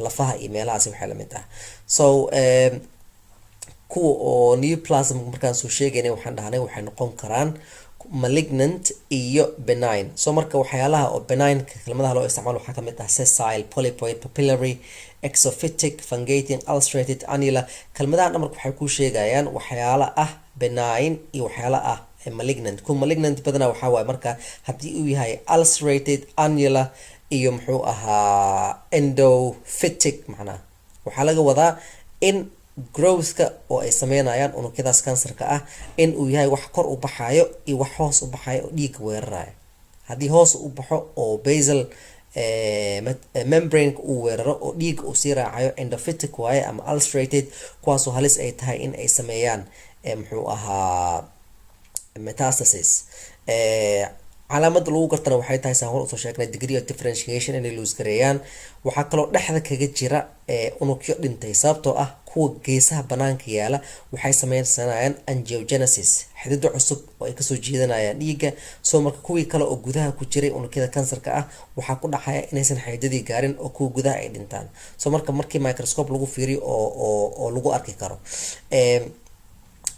lafaha iyo meelahaasi waxay lamid ah so kuwa oo neoplasm markaan soo sheegaynay waxaan dhahnay waxay noqon karaan malignant iyo benign so marka waxyaalaha oo benign kelmadaha loo isticmaalo waxaa kamid ah sessile polypoid papillary exophytic fungating ulcerated annular kelmadaha dhamarka waxay ku sheegayaan waxyaala ah benign iyo waxyaala ah malignant ku malignant badana waxaa waaye marka haddii uu yahay ulcerated annular iyo muxuu ahaa endophytic macnaha waxaa laga wadaa in growthka oo ay sameynayaan unugyadaas cancerka ah in uu yahay wax kor u baxayo iyo wax hoos u baxayo oo dhiig weerarayo haddii hoos u baxo oo basal membrane uu weeraro oo dhiig uu sii raacayo endophytic waaye ama ulcerated kuwaasoo halis ay tahay in ay sameeyaan muxuu ahaa metastasis calaamada lagu gartana waxay tahay saan hor usoo sheegnay degree of differentiation inay loos gareeyaan waxaa kaloo dhexda kaga jira unugyo dhintay sababtoo ah kuwa geesaha banaanka yaala waxay sameysanayaan angiogenesis xidido cusub oo ay kasoo jeedanayaan dhiigga soo marka kuwii kale oo gudaha ku jiray unugyada kansarka ah waxaa ku dhacaya inaysan xididadii gaarin oo kuwa gudaha ay dhintaan soo marka markii microscope lagu fiiriyo oo lagu arki karo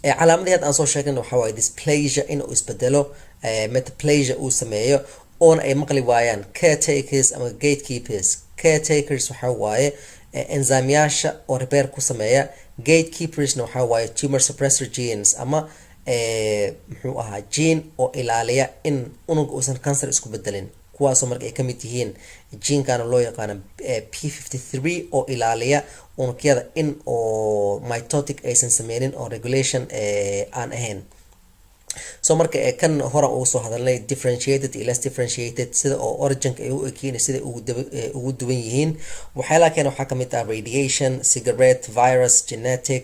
calaamadii had aan soo sheegin waxaa waaye dysplasia inuu isbedelo metaplasia uu sameeyo oona ay maqli waayaan caretakers ama gatekeepers caretakers waxaa waaye enzymeyaasha oo repair ku sameeya gatekeepersna waxaa waaye tumor suppressor genes ama muxuu ahaa gene oo ilaaliya in unug uusan cancer isku bedelin kuwaasoo marka ay kamid yihiin genekana loo yaqaano p53 oo ilaaliya unugyada in oo mitotic aysan sameynin oo regulation aan ahayn so marka kan hore uu soo hadalnay differentiated iyo less differentiated sida oo originka ay u ekiin sida ugu duwan yihiin waxyaalaha keena waxaa kamid ah radiation cigarette virus genetic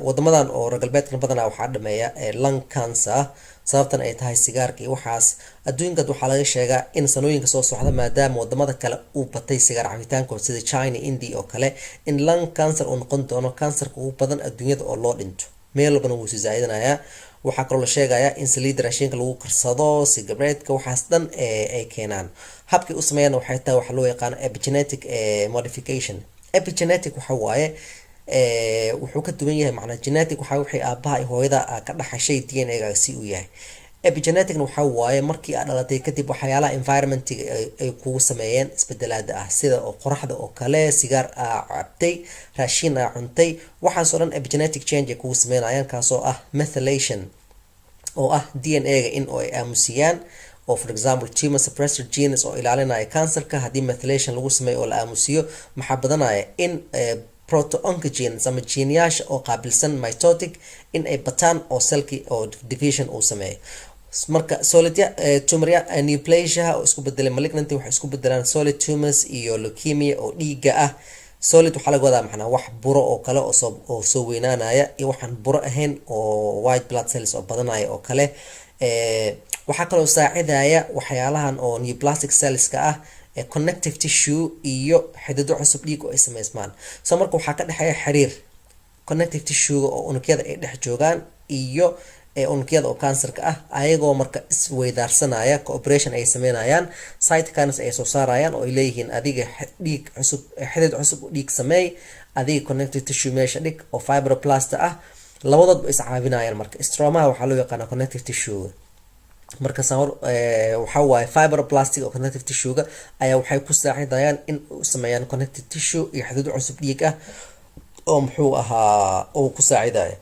wadamadan oo reer galbeedkan badanaa waxaa dhameeya lung cancer sababtan ay tahay sigaarka iyo waxaas adduunkaad waxaa laga sheegaa in sanooyinka soo socda maadaama wadamada kale uu batay sigaar cabitaankood sida China India oo kale in lung cancer uu noqon doono cancerka ugu badan adduunyada oo loo dhinto meel walbana wuu sii zaaidanaya waxaa kaloo la sheegayaa in saliid raashinka lagu karsado cigarette-ka waxaas dhan ay keenaan habkii u sameeyana waxay tahay waxa loo yaqaan epigenetic modification epigenetic waxa waaye wuxuu ka duwan yahay macna genetic waxa wixii aabaha iyo hooyada ka dhaxashay DNA-ga si uu yahay epigenetic waxa waaye markii aad dhalatay kadib waxyaalaha environment ay kugu sameeyeen isbedelaada ah sida oo qoraxda oo kale sigaar cabtay raashin cuntay waxaas oo dhan epigenetic change ay kugu sameeyaan kaasoo ah methylation oo ah DNA-ga in ay aamusiyaan oo for example tumor suppressor genes oo ilaalinaya cancerka haddii methylation lagu sameeyo oo la aamusiyo maxaa badanaya in proto-oncogenes ama geneyaasha oo qaabilsan mitotic in ay bataan oo selki oo division uu sameeyo marka solid tumor neoplasia oo isku bedelay malignant waxay isku bedelaan solid tumors iyo leukemia oo dhiiga ah solid waxaa laga wadaa macnaa wax buro oo kale oo soo weynaanaya iyo waxaan buro ahayn oo white blood cells oo badanaya oo kale waxaa kaloo saacidaya waxyaalahan oo neoplastic cellska ah connective tissue iyo xidido cusub dhiig oo ay sameysmaan soo marka waxaa ka dhexeeya xiriir connective tissue oo unugyada ay dhex joogaan iyo unugyada oo cancerka ah ayagoo marka isweydaarsanaya cooperation ay sameynayaan cytokines ay soo saarayaan oo ay leeyihiin adiga dhiig cusub xidid cusub oo dhiig sameey adiga connective tissue meesha dhig oo fibroblast ah labadoodba is caawinayaan. marka stromaha waxaa loo yaqaana connective tissue. marka waxa waaye fibroplastic oo connective tissue-ga ayaa waxay ku saacidayaan in sameeyaan connective tissue iyo xuduud cusub dhiig ah oo muxuu ahaa oo ku saacidaya.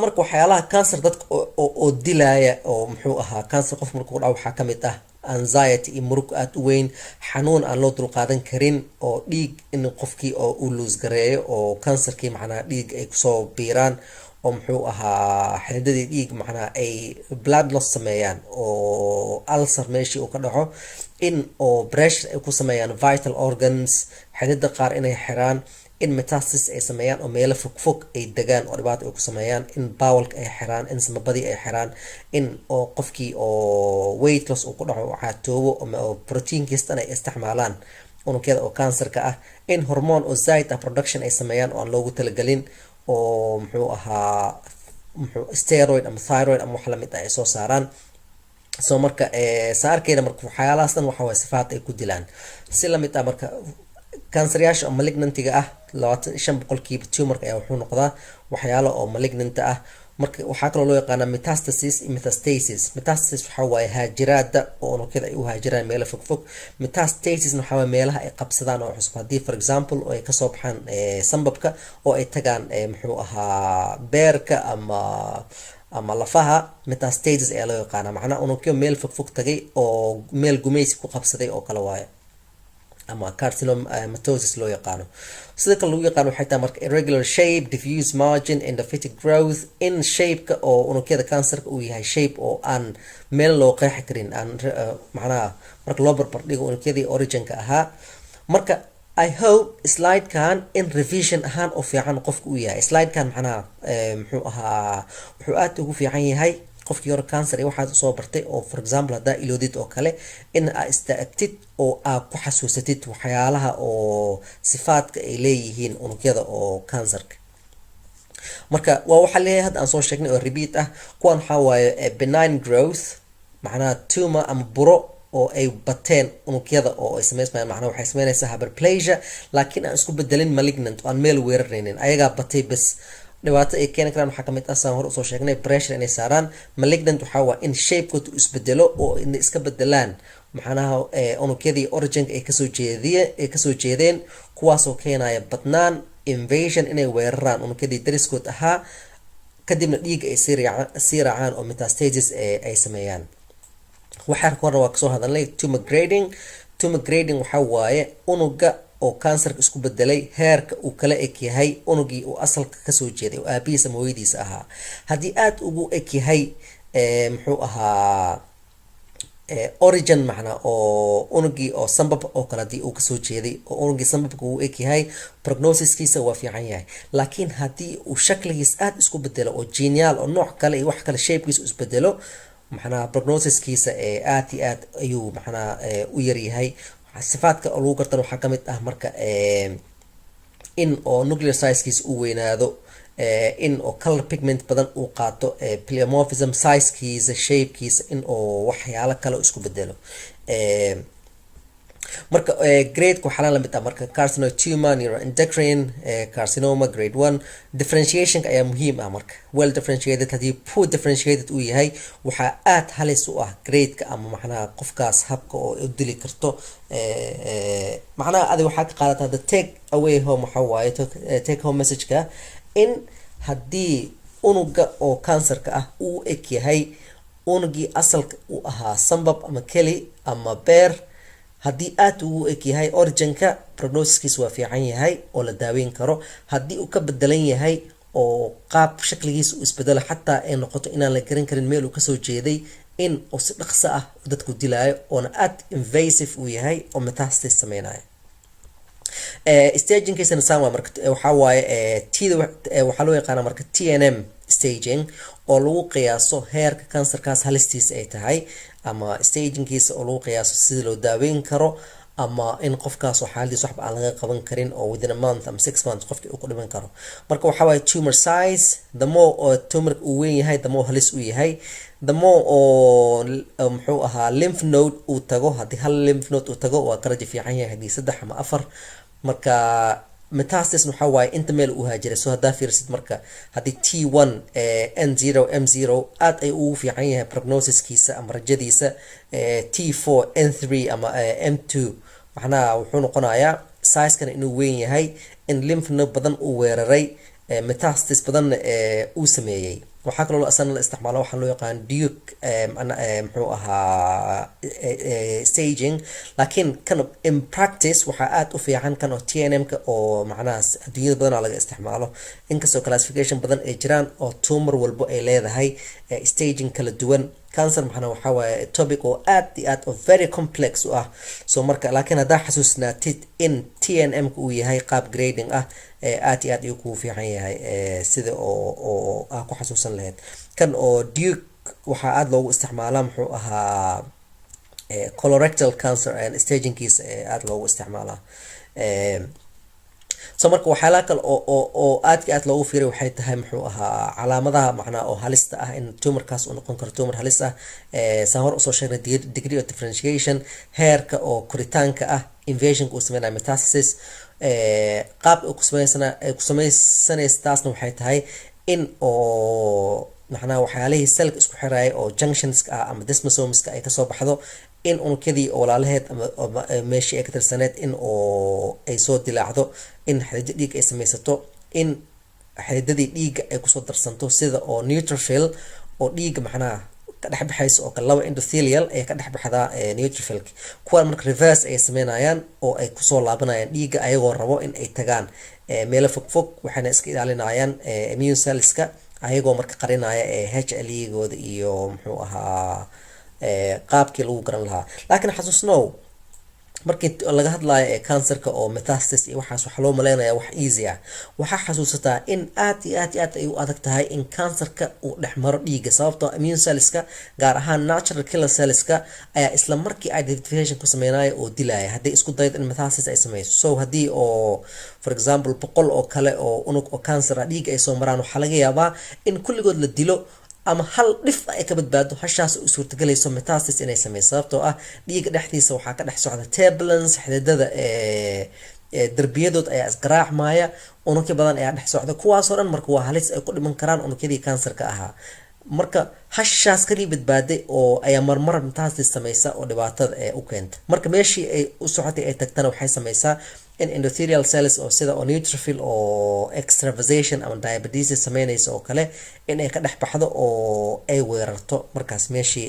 marka waxyaalaha cancer dadka oo dilaya oo muxuu ahaa cancer qof markuu ku dhaco waxaa kamid ah anxiety iyo murug aad u weyn, xanuun aan loo dulqaadan karin, oo dhiig in qofkii oo uu luus gareeyo oo cancerkii macnaha dhiig ay kusoo biiraan, oo muxuu ahaa xididadii dhiig macnaha ay blood loss sameeyaan, oo ulcer meeshii uu ka dhaco, in oo pressure ay ku sameeyaan vital organs, xididada qaar inay xiraan, in metastasis ay sameeyaan oo meelo fogfog ay degaan oo dhibaato ay ku sameeyaan, in bowlka ay xiraan, in samabadii ay xiraan, in oo qofkii oo weight loss uu ku dhaco oo caatoobo oo protein kistan ay isticmaalaan unugyada oo cancerka ah, in hormone oo zaid ah production ay sameeyaan oo aan loogu talagelin, oo muxuu ahaa steroid ama thyroid ama wax lamid ah ay soo saaraan. marka saarkeeda marka waxyaalahaas dhan waxa waye sifaat ay ku dilaan. si lamid ah marka canceryaasha oo malignantiga ah 25% tumorka ayaa wuxuu noqdaa waxyaalo oo malignant ah. marka waxaa kaloo loo yaqaana metastasis iyo metastasis. metastasis waxaa waaye haajiraada oo unugyada ay u haajiraan meelo fogfog. metastasis waxaa waaye meelaha ay qabsadaan oo cusub, haddii for example oo ay kasoo baxaan sambabka oo ay tagaan muxuu ahaa beerka ama lafaha, metastasis ayaa loo yaqaana. macnaha unugyo meel fogfog tagay oo meel gumeysi ku qabsaday oo kale waaye, ama carcinomatosis loo yaqaano. sida kale lagu yaqaano waxay tahay marka irregular shape, diffuse margin, endophytic growth, in shape-ka oo unugyada cancerka uu yahay shape oo aan meel loo qeexi karin, aan macnaha marka loo barbar dhigo unugyadii originka ahaa. marka I hope slide-kan in revision ahaan oo fiican qofka u yahay. slide-kan macnaha muxuu ahaa wuxuu aad ugu fiican yahay qofkii hore cancer waxaad soo bartay, oo for example haddaa iloodid oo kale in aad istaagtid oo aad ku xasuusatid waxyaalaha oo sifaadka ay leeyihiin unugyada oo cancerka. marka waa waxaa leeyahay hadda aan soo sheegnay oo repeat ah. kuwan waxaa waaye benign growth, macnaha tumor ama buro oo ay bateen unugyada oo ay sameysmayaan, macnaha waxay sameynaysaa hyperplasia laakiin aan isku bedelin malignant oo aan meel weeraraynin, ayagaa batay bas. dhibaato ay keeni karaan waxaa kamid ah saan hore usoo sheegnay pressure inay saaraan. malignant waxaa waa in shapekood uu isbedelo oo inay iska bedelaan macnaha unugyadii originka ay kasoo jeedeen, kuwaasoo keenaya badnaan, invasion inay weeraraan unugyadii dariskood ahaa, kadibna dhiiga ay sii raacaan oo metastasis ay sameeyaan. waxaa horena waa kasoo hadalnay tumor grading. tumor grading waxaa waaye unuga oo cancerka isku bedelay heerka uu kala eg yahay unugii uu asalka kasoo jeeday oo aabihiis ama hooyadiisa ahaa. haddii aad ugu eg yahay muxuu ahaa origin macna oo unugii oo sambab oo kale hadii uu kasoo jeeday oo unugii sambabka uu eg yahay, prognosiskiisa waa fiican yahay. laakiin haddii uu shakligiis aad isku bedelo oo genial oo nooc kale iyo wax kale shapekiisa isbedelo, macnaha prognosiskiisa aad iyo aad ayuu macnaha u yaryahay. sifaadka oo lagu gartan waxaa kamid ah marka in oo nuclear sizekiisa uu weynaado, in oo color pigment badan uu qaato, pleomorphism sizekiisa, shapekiisa in oo waxyaalo kale isku bedelo. marka grade waxaa la mid ah marka carcinoma tumor, neuroendocrine carcinoma grade 1. differentiation ayaa muhiim ah. marka well differentiated hadii poor differentiated uu yahay waxaa aad halis u ah grade-ka ama macnaha qofkaas habka oo u dili karto. macnaha adi waxaa ka qaadataa the take away home waxaa waaye take home message-ka in haddii unuga oo cancerka ah uu eg yahay unugii asalka uu ahaa sambab ama keli ama beer, haddii aad ugu eg yahay originka, prognosiskiisa waa fiican yahay oo la daaweyn karo. haddii uu ka bedelan yahay oo qaab shakligiisa uu isbedelo xataa ay noqoto inaan la garan karin meel uu kasoo jeeday, in uu si dhaqso ah dadku dilaayo oona aad invasive uu yahay oo metastasis sameynayo. stagingkiisana saan waa marka waxaa waaye waxaa loo yaqaana marka TNM staging oo lagu qiyaaso heerka cancerkaas halistiisa ay tahay, ama stagingkiisa oo lagu qiyaaso sida loo daaweyn karo, ama in qofkaas oo xaaladiis waxba aan laga qaban karin oo within a month ama 6 months qofkii uu ku dhiman karo. marka waxaa waaye tumor size, the more oo tumorka uu weyn yahay the more halis uu yahay, the more oo muxuu ahaa lymph node uu tago. haddii hal lymph node uu tago waa ka rajo fiican yahay haddii 3 ama 4. marka metastasis waxa waaye inta meel uu haajiray soo hadaa fiirsid marka haddii T1 N0 M0 aad ay ugu fiican yahay prognosiskiisa ama rajadiisa T4 N3 ama M2 macnaha wuxuu noqonayaa size-kana inuu weyn yahay in lymph node badan uu weeraray metastasis badan uu sameeyay waxaa kaloo asana la isticmaalo waxaa loo yaqaan Duke muxuu ahaa staging laakiin kan in practice waxaa aad u fiican kan oo TNM-ka oo macnaha adduunyada badan laga isticmaalo inkastoo classification badan ay jiraan oo tumor walbo ay leedahay staging kala duwan cancer maxana waxa waaye topic oo aad iyo aad oo very complex u ah soo marka laakiin hadaa xasuusnaatid in TNM-ka uu yahay qaab grading ah aad iyo aad ayuu ku fiican yahay sida oo ku xasuusan lahayd kan oo Duke waxaa aad loogu isticmaalaa muxuu ahaa colorectal cancer and stagingkiisa aad loogu isticmaalaa soo marka waxyaalaha kale oo aad loogu fiiray waxay tahay muxuu ahaa calaamadaha macnaa oo halista ah in tumorkaas uu noqon karo tumor halis ah saan hor usoo sheegnay degree of differentiation heerka oo koritaanka ah invasionka uu sameynayo metastasis qaab ku samaysanaysa taasna waxay tahay in oo macnaha waxyaalihii cellka isku xiraya oo junctionska ah ama desmosomeska ay kasoo baxdo in unugyadii walaalaheed ama meeshii ay ka tirsaneed in oo ay soo dilaacdo in xididdo dhiig ay samaysato in xididadii dhiigga ay kusoo darsanto sida oo neutrophil oo dhiigga macnaha ka dhex baxaysa oo kale laba endothelial ay ka dhex baxdaa neutrophil kuwan marka reverse ay sameynayaan oo ay kusoo laabanayaan dhiigga ayagoo rabo in ay tagaan meelo fogfog waxayna iska ilaalinayaan immune cellska ayagoo marka qarinaya HLE-gooda iyo muxuu ahaa qaabkii lagu garan lahaa laakiin xasuusnow markii laga hadlayo cancerka oo metastasis iyo waxaas waxa loo maleynayaa wax easy ah waxaa xasuusataa in aad iyo aad ay u adag tahay in cancerka uu dhex maro dhiigga sababtoo immune cellska gaar ahaan natural killer cellska ayaa isla markii identification ku sameynaya oo dilaya haddii isku daydo in metastasis ay sameyso so haddii oo for example 100 oo kale oo unug oo cancer ah dhiigga ay soo maraan waxaa laga yaabaa in kulligood la dilo ama hal dhif ay ka badbaado hashaas u suurtagelayso metastasis inay sameyso sababtoo ah dhiigga dhexdiisa waxaa ka dhex socda turbulence xididada darbiyadood ayaa isgaraacmaya unugyo badan ayaa dhex socda kuwaasoo dhan marka waa halis ay ku dhiman karaan unugyadii cancerka ahaa marka hashaas kaliya badbaaday oo ayaa marmar metastasis sameysa oo dhibaatada u keenta marka meeshii ay u socotay ay tagtana waxay sameysaa in endothelial cells oo sida oo neutrophil oo extravasation ama diabetes sameynaysa oo kale in ay ka dhex baxdo oo ay weerarto markaas meeshii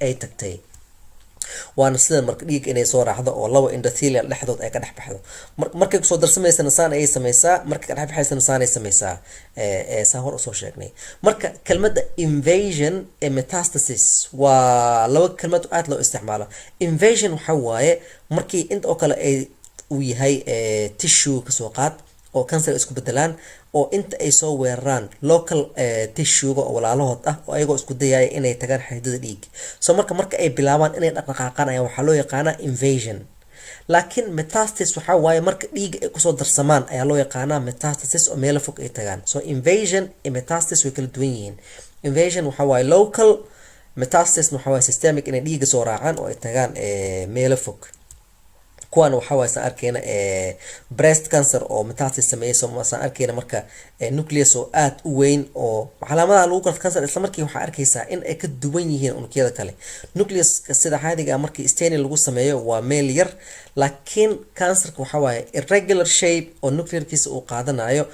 ay tagtay waana sida marka dhiig inay soo raacdo oo laba endothelial dhexdood ay ka dhex baxdo markay kusoo darsamaysan saan ay sameysaa markay ka dhex baxaysan saan ay sameysaa saan hor usoo sheegnay marka kelmadda invasion metastasis waa laba kelmad aad loo isticmaalo invasion waxa waaye markii inta oo kale ay uu yahay tissue kasoo qaad oo cancer isku bedelaan oo inta ay soo weeraraan local tissue-ga oo walaalahood ah oo ayagoo isku dayaya inay tagaan xididada dhiig so marka ay bilaabaan inay dhaqdhaqaaqaan ayaa waxaa loo yaqaanaa invasion laakiin metastasis waxaa waaye marka dhiigga ay kusoo darsamaan ayaa loo yaqaanaa metastasis oo meelo fog ay tagaan so invasion iyo metastasis way kala duwan yihiin invasion waxaa waaye local metastasis waxaa waaye systemic inay dhiigga soo raacaan oo ay tagaan meelo fog kuwan waxaa waaye saan arkeyna breast cancer oo metastasis sameeyso saan arkeyna marka nucleus oo aad u weyn oo calaamadaha lagu garto cancer isla markii waxaa arkeysaa in ay ka duwan yihiin unugyada kale nucleuska sida caadiga ah markii staining lagu sameeyo waa meel yar laakiin cancerka waxaa waaye irregular shape oo nuclearkiisa uu qaadanayo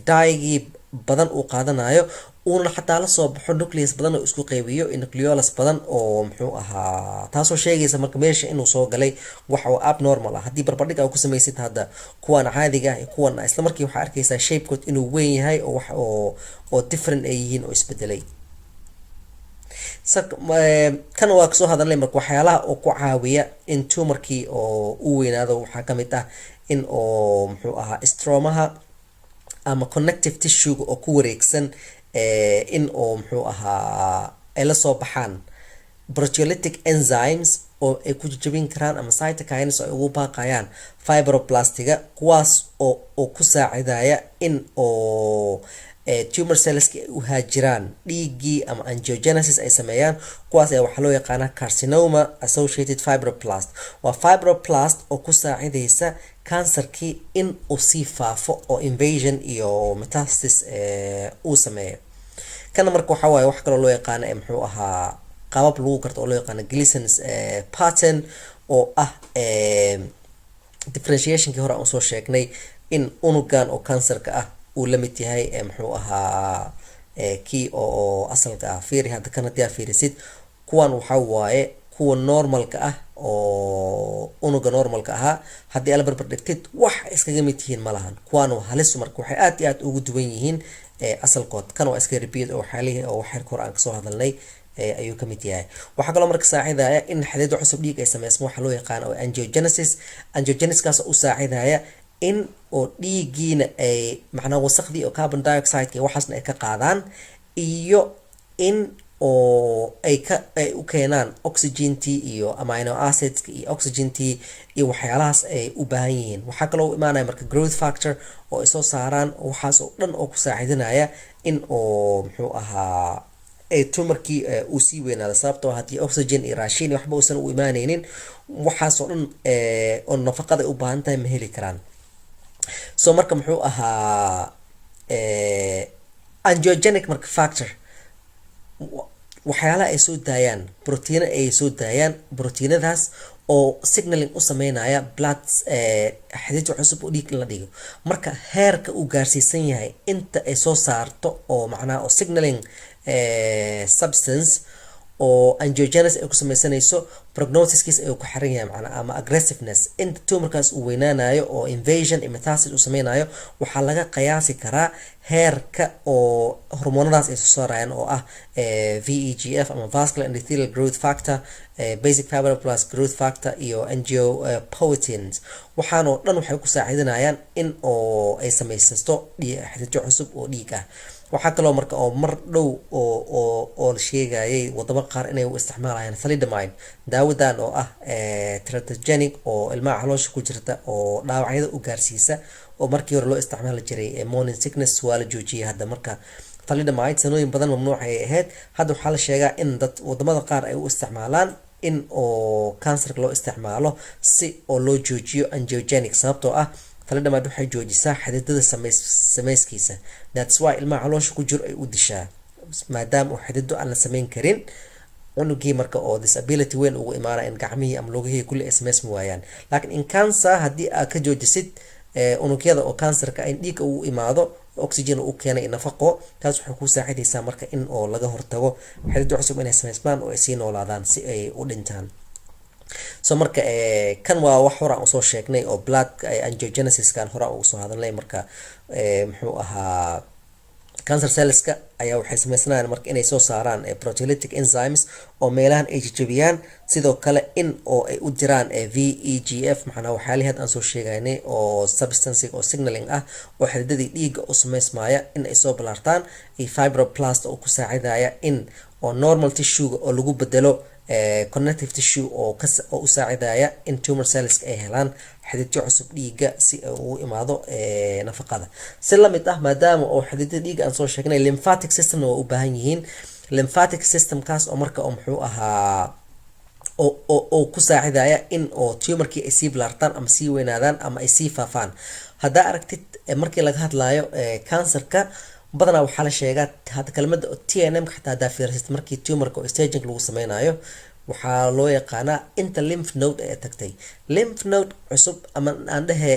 daigii badan uu qaadanayo uuna xataa la soo baxo nucleus badan oo isku qaybiyo nucleolus badan oo muxuu ahaa taasoo sheegaysa marka meesha inuu soo galay wax oo abnormal ah haddii barbardhig ay ku samaysid hadda kuwan caadiga ah iyo kuwan isla markii waxaa arkaysaa shapekood inuu weyn yahay oo wax oo different ay yihiin oo isbedelay kan waa kasoo hadalnay marka waxyaalaha oo ku caawiya in tumorkii oo u weynaado waxaa ka mid ah in oo muxuu ahaa stromaha ama connective tissue oo ku wareegsan in oo muxuu ahaa ay la soo baxaan proteolytic enzymes oo ay ku jajabin karaan ama cytokines oo ay ugu baaqayaan fibroblastiga kuwaas oo ku saacidaya in oo tumor cells ay u haajiraan dhiigii ama angiogenesis ay sameeyaan, kuwaas ayaa waxaa loo yaqaanaa carcinoma associated fibroblast. waa fibroblast oo ku saacidaysa kansarkii in uu sii faafo oo invasion iyo metastasis uu sameeyo. kana marka waxaa waaye wax kaloo loo yaqaana muxuu ahaa qaabab lagu garto oo loo yaqaano Gleason's pattern oo ah differentiationkii hore aan soo sheegnay in unugan oo kansarka ah uu la mid yahay muxuu ahaa kii oo asalka ah. fiiri hadda kan haddii aad fiirisid, kuwan waxaa waaye kuwa normalka ah oo unuga normalka ahaa, haddii aad la barbar dhigtid wax iskaga mid yihiin ma lahan. kuwan waa halis, marka waxay aad iyo aad ugu duwan yihiin asalkood. kan waa iska repeat oo xaalihii oo xeerka hore aan kasoo hadalnay ayuu ka mid yahay. waxaa kaloo marka saacidaya in xididdo cusub dhiig ay sameysmo waxa loo yaqaan oo angiogenesis. Angiogenesis u saacidaya in oo dhiigiina ay macnaa wasaqdii oo carbon dioxide iyo waxaasna ay ka qaadaan, iyo in oo ay u keenaan oxygentii iyo amino acids iyo oxygentii iyo waxyaalahaas ay u baahan yihiin. waxaa kaloo u imaanaya marka growth factor oo ay soo saaraan waxaas oo dhan oo ku saacidinaya in oo muxuu ahaa tumarkii uu sii weynaado, sababtoo haddii oxygen iyo raashin waxba uusan u imaanaynin, waxaas oo dhan oo nafaqada ay u baahan tahay ma heli karaan. so marka muxuu ahaa angiogenic marka factor waxyaalaha ay soo daayaan protein ay soo daayaan, proteinadaas oo signaling u sameynaya blood xididdo cusub oo dhiig la dhigo. marka heerka uu gaarsiisan yahay inta ay soo saarto oo macnaha oo signaling substance oo angiogenesis ay ku sameysanayso, prognosiskiis ayuu ku xiran yahay macnaha ama aggressiveness. inta tumorkaas uu weynaanayo oo invasion iyo metastasis uu sameynayo, waxaa laga qiyaasi karaa heerka oo hormoonadaas ay soo saarayaan oo ah VEGF ama vascular endothelial growth factor, basic fibroblast growth factor iyo angiopoietins. waxaanoo dhan waxay ku saacidinayaan in oo ay samaysato xididdo cusub oo dhiig ah. waxaa kaloo marka oo mar dhow oo la sheegayay wadamo qaar inay u isticmaalayaan thalidomide, daawadan oo ah teratogenic oo ilmaha caloosha ku jirta oo dhaawacyada u gaarsiisa, oo markii hore loo isticmaali jiray morning sickness waa la joojiyay hadda. marka thalidomide sanooyin badan mamnuuc ay ahayd, hadda waxaa la sheegaa in dad wadamada qaar ay u isticmaalaan in oo kansarka loo isticmaalo si oo loo joojiyo angiogenic, sababtoo ah thalidomide waxay joojisaa xididada sameyskiisa. that's why ilmaha caloosha ku jiro ay u dishaa, maadaama uu xididdo aan la sameyn karin cunugii marka oo disability weyn ugu imaana in gacmihii ama lugihii kulli ay sameysmi waayaan. laakiin in cancer haddii aad ka joojisid unugyada oo kansarka in dhiig uu imaado, oxygen uu keenay nafaqo, taas waxay ku saacidaysaa marka in oo laga hortago xididdo cusub inay sameysmaan oo ay sii noolaadaan si ay u dhintaan. so marka kan waa wax hore aan usoo sheegnay oo blood angiogenesis kan hore aan usoo hadalnay. marka muxuu ahaa cancer cellska ayaa waxay sameysanayaan marka inay soo saaraan proteolytic enzymes oo meelahan ay jajabiyaan, sidoo kale in oo ay u diraan VEGF macnaa waxyaalihi aan soo sheegaynay oo substance oo signaling ah oo xididadii dhiigga u sameysmaya in ay soo balaartaan, iyo fibroblast oo ku saacidaya in oo normal tissue oo lagu bedelo connective tissue oo u saacidaya in tumor cells ay helaan xididdo cusub dhiigga si uu imaado nafaqada. si la mid ah maadaama oo xididada dhiigga aan soo sheegnay, lymphatic system oo u baahan yihiin. lymphatic system kaas oo marka oo muxuu ahaa oo ku saacidaya in oo tumorkii ay sii balaartaan ama sii weynaadaan ama ay sii faafaan. haddaa aragtid markii laga hadlayo kansarka, badanaa waxaa la sheegaa hadda kelmadda TNM xataa haddaa fiirsid markii tumorka oo staging lagu sameynayo, waxaa loo yaqaanaa inta lymph node ee tagtay. lymph node cusub ama aan dhehe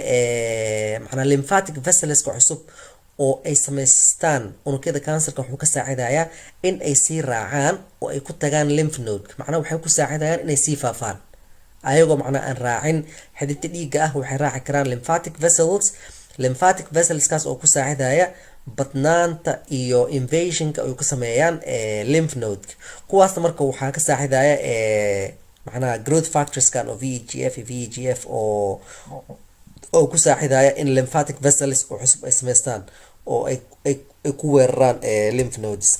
macnaa lymphatic vesselska cusub oo ay samaystaan unugyada kansarka wuxuu ka saacidayaa in ay sii raacaan oo ay ku tagaan lymph node, macnaa waxay ku saacidayaan inay sii faafaan ayagoo macnaa aan raacin xididda dhiigga ah. waxay raaci karaan lymphatic vessels. lymphatic vesselskaas oo ku saacidaya badnaanta iyo invasionka ay ku sameeyaan lymph node, kuwaasna marka waxaa ka saacidaya macnaha growth factorskan oo VEGF oo ku saacidaya in lymphatic vessels oo cusub ay sameystaan oo ay ku weeraraan lymph nodes.